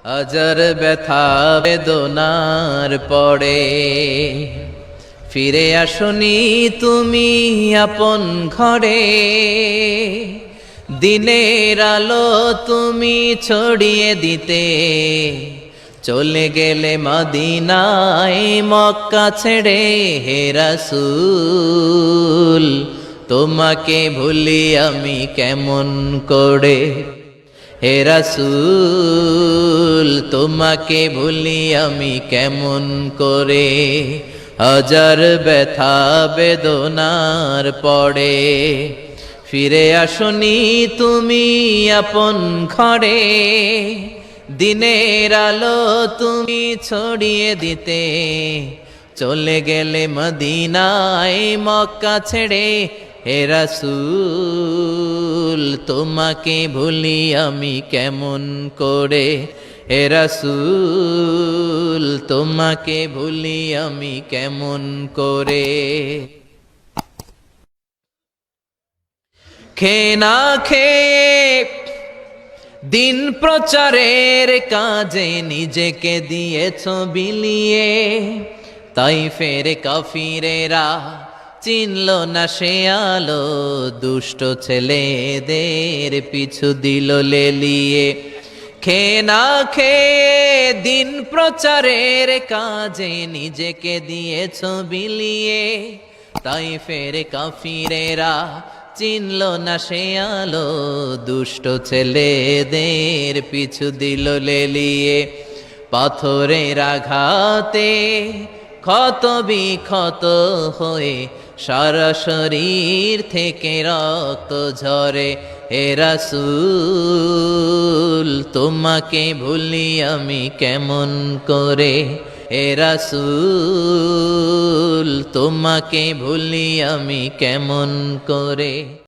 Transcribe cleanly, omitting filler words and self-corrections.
হাজার ব্যথা বেদনার পরে ফিরে আসনি তুমি আপন ঘরে। দিনের আলো তুমি ছড়িয়ে দিতে চলে গেলে মদিনায় মক্কা ছেড়ে। হে রাসূল তোমাকে ভুলি আমি কেমন করে। হে রাসূল তোমাকে ভুলি আমি কেমন করে। হাজার ব্যথা বেদনার পরে ফিরে আসনি তুমি আপন ঘরে। দিনের আলো তুমি ছড়িয়ে দিতে চলে গেলে মদিনায় মক্কা ছেড়ে। হে রাসূল তোমাকে ভুলি আমি কেমন করে। হে রাসূল তোমাকে ভুলি আমি কেমন করে। খেয়ে না খেয়ে দিন প্রচারের কাজে নিজেকে দিয়েছ বিলিয়ে। তাই ফের কাফিরেরা চিনল না সে আলো, দুষ্ট ছেলেদের পিছু দিল লেলিয়ে। খেয়ে না খেয়ে দিন প্রচারের কাজে নিজেকে দিয়েছ বিলিয়ে। তাই ফের কাফিরেরা চিনল না সে আলো, দুষ্ট ছেলেদের পিছু দিল লেলিয়ে। পাথরের আঘাতে ক্ষত বিক্ষত হয়ে সারা শরীর থেকে রক্ত ঝরে। হে রাসূল তোমাকে ভুলি আমি কেমন করে। হে রাসূল তোমাকে ভুলি আমি কেমন করে।